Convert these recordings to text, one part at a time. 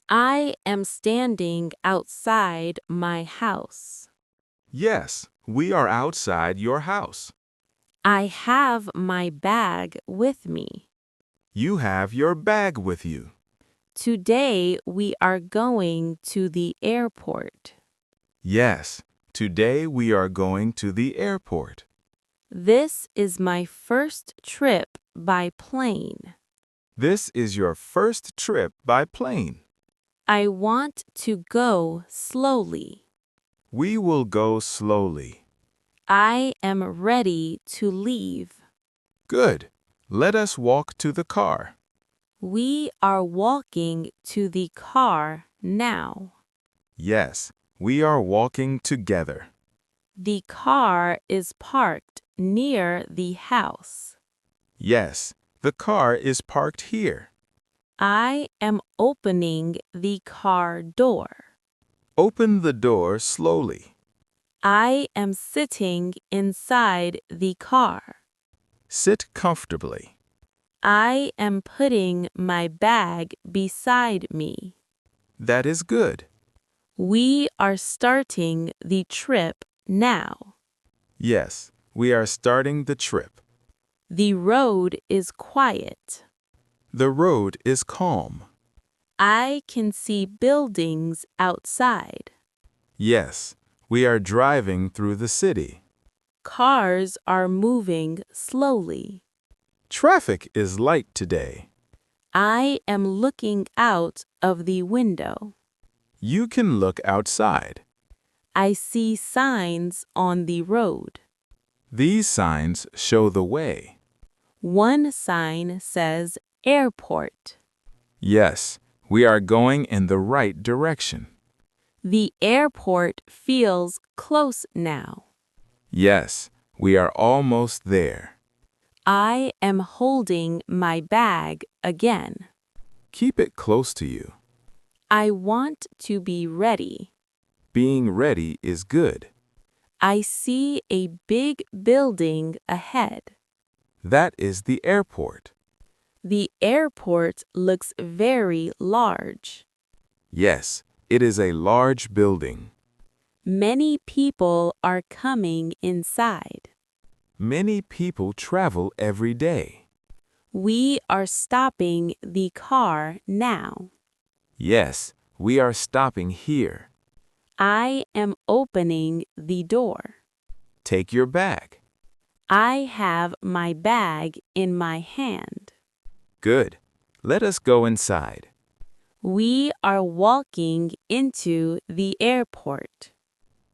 I am standing outside my house. Yes, we are outside your house. I have my bag with me. You have your bag with you. Today we are going to the airport. Yes, today we are going to the airport. This is my first trip by plane. This is your first trip by plane. I want to go slowly. We will go slowly. I am ready to leave. Good. Let us walk to the car. We are walking to the car now. Yes, we are walking together. The car is parked near the house. Yes, the car is parked here. I am opening the car door. Open the door slowly. I am sitting inside the car. Sit comfortably. I am putting my bag beside me. That is good. We are starting the trip now. Yes, we are starting the trip. The road is quiet. The road is calm. I can see buildings outside. Yes, we are driving through the city. Cars are moving slowly. Traffic is light today. I am looking out of the window. You can look outside. I see signs on the road. These signs show the way. One sign says airport. Yes, we are going in the right direction. The airport feels close now. Yes, we are almost there. I am holding my bag again. Keep it close to you. I want to be ready. Being ready is good. I see a big building ahead. That is the airport. The airport looks very large. Yes, it is a large building. Many people are coming inside. Many people travel every day. We are stopping the car now. Yes, we are stopping here. I am opening the door. Take your bag. I have my bag in my hand. Good. Let us go inside. We are walking into the airport.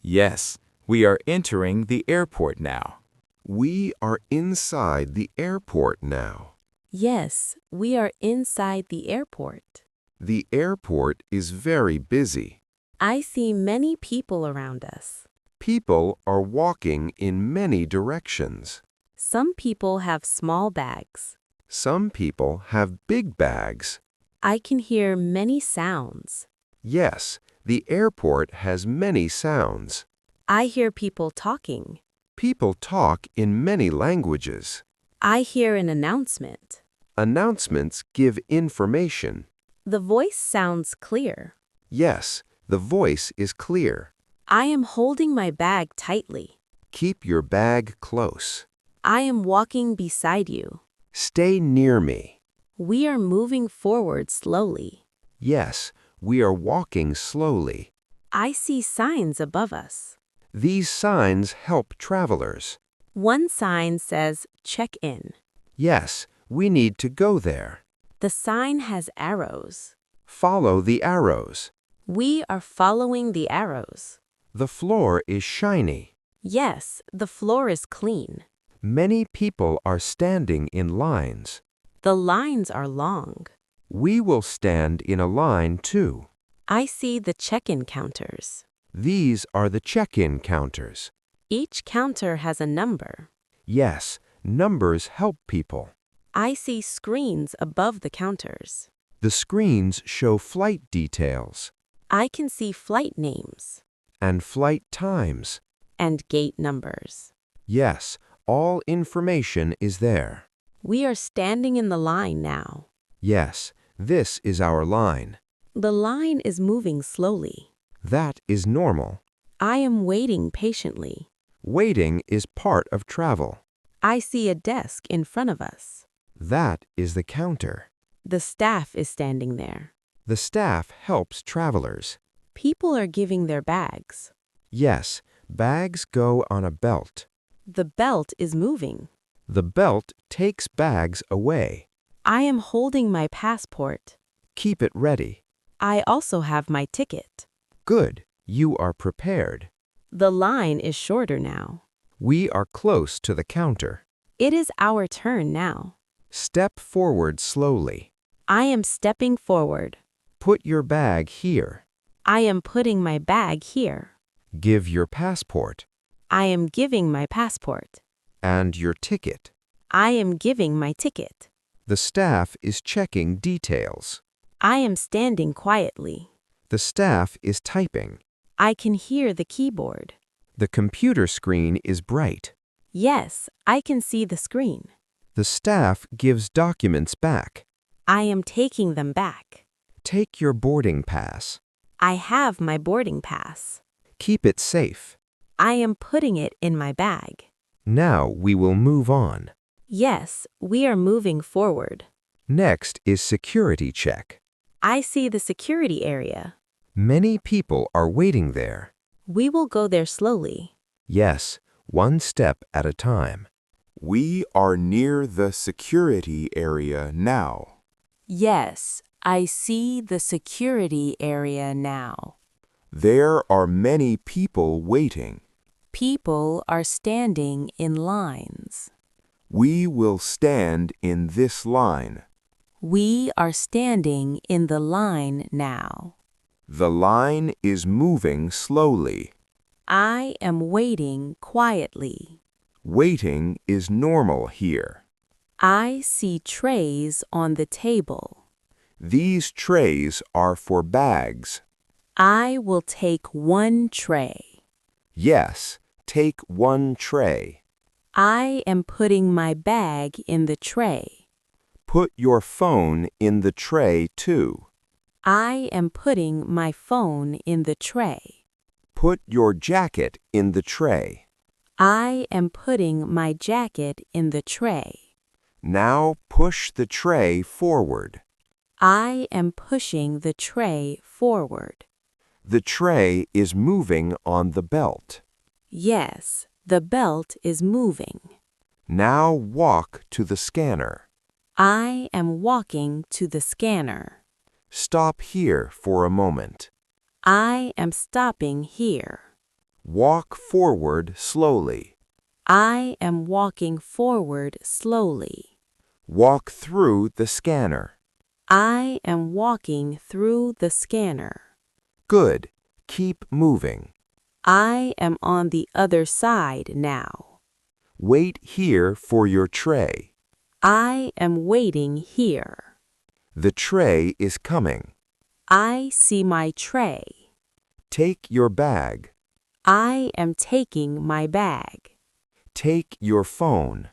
Yes, we are entering the airport now. We are inside the airport now. Yes, we are inside the airport. The airport is very busy. I see many people around us. People are walking in many directions. Some people have small bags. Some people have big bags. I can hear many sounds. Yes, the airport has many sounds. I hear people talking. People talk in many languages. I hear an announcement. Announcements give information. The voice sounds clear. Yes, the voice is clear. I am holding my bag tightly. Keep your bag close. I am walking beside you. Stay near me. We are moving forward slowly. Yes, we are walking slowly. I see signs above us. These signs help travelers. One sign says check in. Yes, we need to go there. The sign has arrows. Follow the arrows. We are following the arrows. The floor is shiny. Yes, the floor is clean. Many people are standing in lines. The lines are long. We will stand in a line too. I see the check-in counters. These are the check-in counters. Each counter has a number. Yes, numbers help people. I see screens above the counters. The screens show flight details I can see flight names and flight times. and gate numbers. Yes, all information is there. We are standing in the line now. Yes, this is our line. The line is moving slowly. That is normal. I am waiting patiently. Waiting is part of travel. I see a desk in front of us. That is the counter. The staff is standing there. The staff helps travelers. People are giving their bags. Yes, bags go on a belt. The belt is moving. The belt takes bags away. I am holding my passport. Keep it ready. I also have my ticket. Good, you are prepared. The line is shorter now. We are close to the counter. It is our turn now. Step forward slowly. I am stepping forward. Put your bag here. I am putting my bag here. Give your passport. I am giving my passport. And your ticket. I am giving my ticket. The staff is checking details. I am standing quietly. The staff is typing. I can hear the keyboard. The computer screen is bright. Yes, I can see the screen. The staff gives documents back. I am taking them back. Take your boarding pass. I have my boarding pass. Keep it safe. I am putting it in my bag. Now we will move on. Yes, we are moving forward. Next is security check. I see the security area. Many people are waiting there. We will go there slowly. Yes, one step at a time. We are near the security area now. Yes, I see the security area now. There are many people waiting. People are standing in lines. We will stand in this line. We are standing in the line now. The line is moving slowly. I am waiting quietly. Waiting is normal here. I see trays on the table. These trays are for bags. I will take one tray. Yes, take one tray. I am putting my bag in the tray. Put your phone in the tray too. I am putting my phone in the tray. Put your jacket in the tray. I am putting my jacket in the tray. Now push the tray forward. I am pushing the tray forward. The tray is moving on the belt. Yes, the belt is moving. Now walk to the scanner. I am walking to the scanner. Stop here for a moment. I am stopping here. Walk forward slowly. I am walking forward slowly. Walk through the scanner. I am walking through the scanner. Good. Keep moving. I am on the other side now. Wait here for your tray. I am waiting here. The tray is coming. I see my tray. Take your bag. I am taking my bag. Take your phone.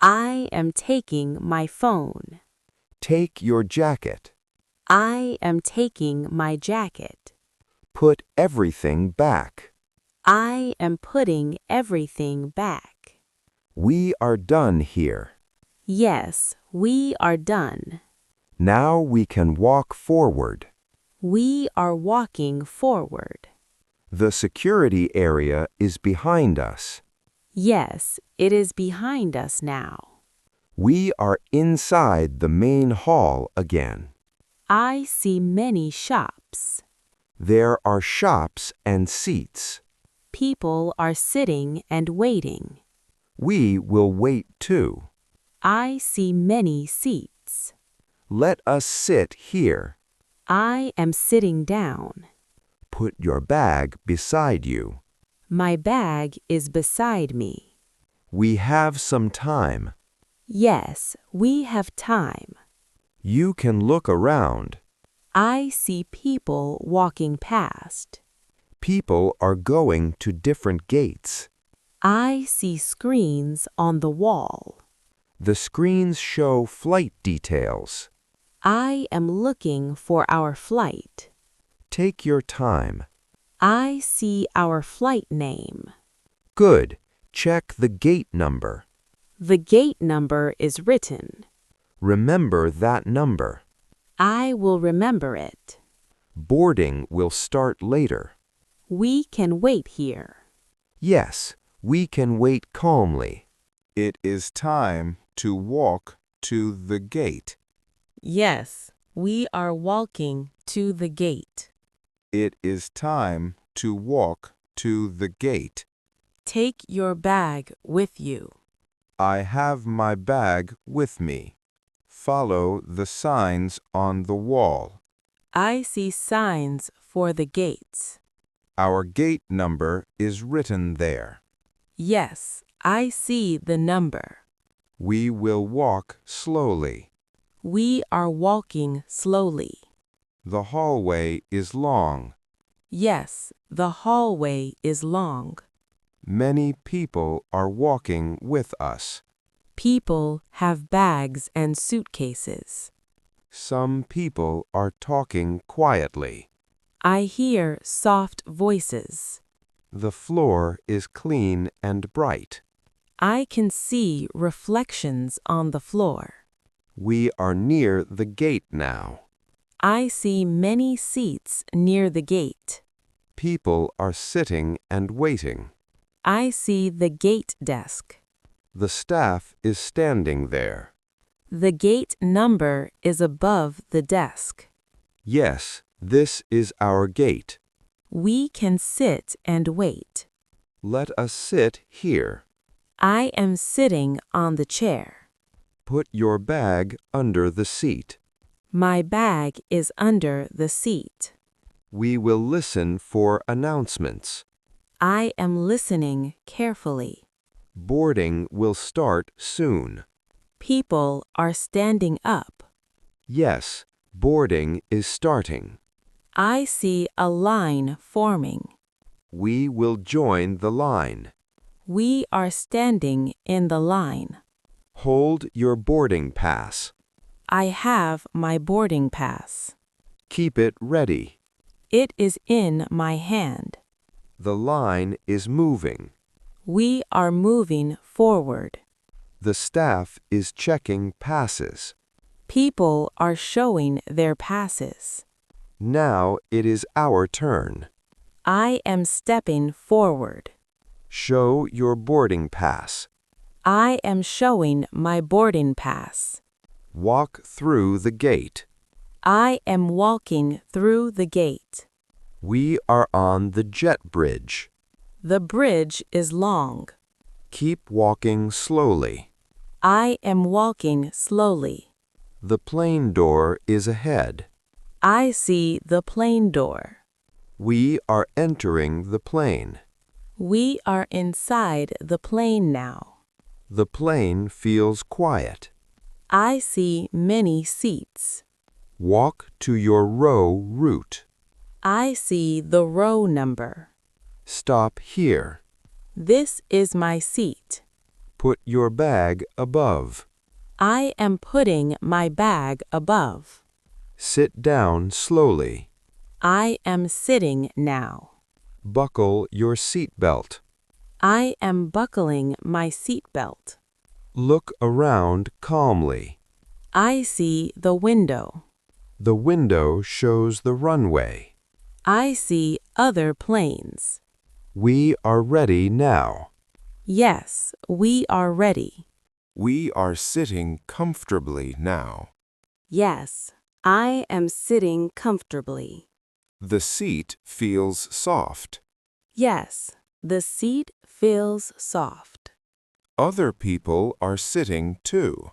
I am taking my phone. Take your jacket. I am taking my jacket. Put everything back. I am putting everything back. We are done here. Yes, we are done. Now we can walk forward. We are walking forward. The security area is behind us. Yes, it is behind us now. We are inside the main hall again. I see many shops. There are shops and seats. People are sitting and waiting. We will wait too. I see many seats. Let us sit here. I am sitting down. Put your bag beside you. My bag is beside me. We have some time. Yes, we have time. You can look around. I see people walking past. People are going to different gates. I see screens on the wall. The screens show flight details. I am looking for our flight. Take your time. I see our flight name. Good. Check the gate number. The gate number is written. Remember that number. I will remember it. Boarding will start later. We can wait here. Yes, we can wait calmly. It is time to walk to the gate. Yes, we are walking to the gate. It is time to walk to the gate. Take your bag with you. I have my bag with me. Follow the signs on the wall. I see signs for the gates. Our gate number is written there. Yes, I see the number. We will walk slowly. We are walking slowly. The hallway is long. Yes, the hallway is long. Many people are walking with us. People have bags and suitcases. Some people are talking quietly. I hear soft voices. The floor is clean and bright. I can see reflections on the floor. We are near the gate now. I see many seats near the gate. People are sitting and waiting. I see the gate desk. The staff is standing there. The gate number is above the desk. Yes, this is our gate. We can sit and wait. Let us sit here. I am sitting on the chair. Put your bag under the seat. My bag is under the seat. We will listen for announcements. I am listening carefully. Boarding will start soon. People are standing up. Yes, boarding is starting. I see a line forming. We will join the line. We are standing in the line. Hold your boarding pass. I have my boarding pass. Keep it ready. It is in my hand. The line is moving. We are moving forward. The staff is checking passes. People are showing their passes. Now it is our turn. I am stepping forward. Show your boarding pass. I am showing my boarding pass. Walk through the gate. I am walking through the gate. We are on the jet bridge. The bridge is long. Keep walking slowly. I am walking slowly. The plane door is ahead. I see the plane door. We are entering the plane. We are inside the plane now. The plane feels quiet. I see many seats. Walk to your row route. I see the row number. Stop here. This is my seat. Put your bag above. I am putting my bag above. Sit down slowly. I am sitting now. Buckle your seat belt. I am buckling my seat belt. Look around calmly. I see the window. The window shows the runway. I see other planes. We are ready now. Yes, we are ready. We are sitting comfortably now. Yes, I am sitting comfortably. The seat feels soft. Yes, the seat feels soft. Other people are sitting too.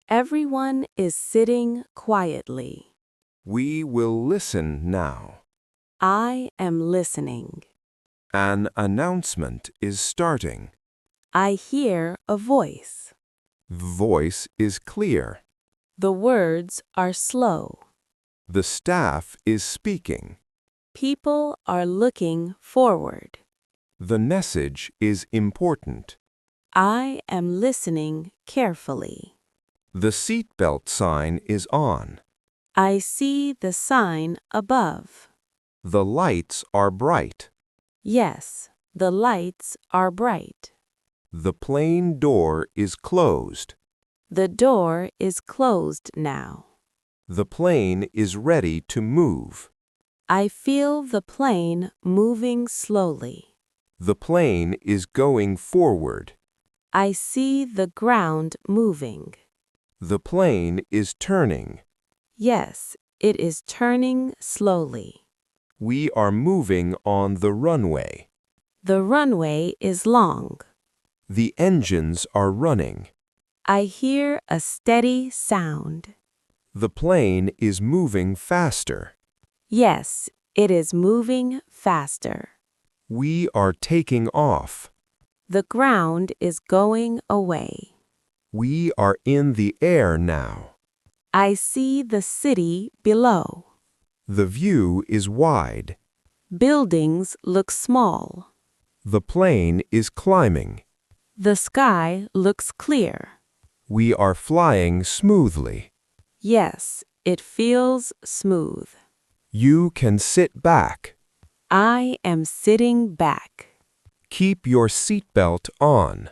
Everyone is sitting quietly. We will listen now. I am listening. An announcement is starting. I hear a voice. The voice is clear. The words are slow. The staff is speaking. People are looking forward. The message is important. I am listening carefully. The seatbelt sign is on. I see the sign above. The lights are bright. Yes, the lights are bright. The plane door is closed. The door is closed now. The plane is ready to move. I feel the plane moving slowly. The plane is going forward. I see the ground moving. The plane is turning. Yes, it is turning slowly. We are moving on the runway. The runway is long. The engines are running. I hear a steady sound. The plane is moving faster. Yes, it is moving faster. We are taking off. The ground is going away. We are in the air now. I see the city below. The view is wide. Buildings look small. The plane is climbing. The sky looks clear. We are flying smoothly. Yes, it feels smooth. You can sit back. I am sitting back. Keep your seatbelt on.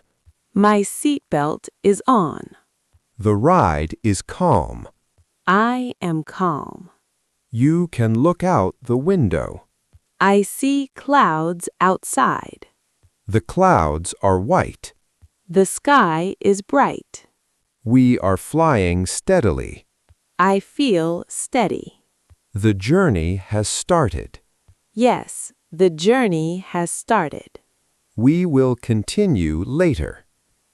My seatbelt is on. The ride is calm. I am calm. You can look out the window. I see clouds outside. The clouds are white. The sky is bright. We are flying steadily. I feel steady. The journey has started. Yes, the journey has started. We will continue later.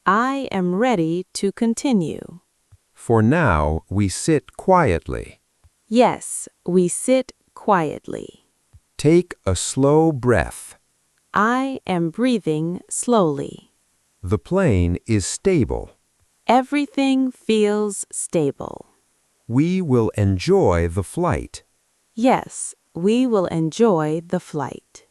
I am ready to continue. For now, we sit quietly. Yes, we sit quietly. Take a slow breath. I am breathing slowly. The plane is stable. Everything feels stable. We will enjoy the flight. Yes, we will enjoy the flight.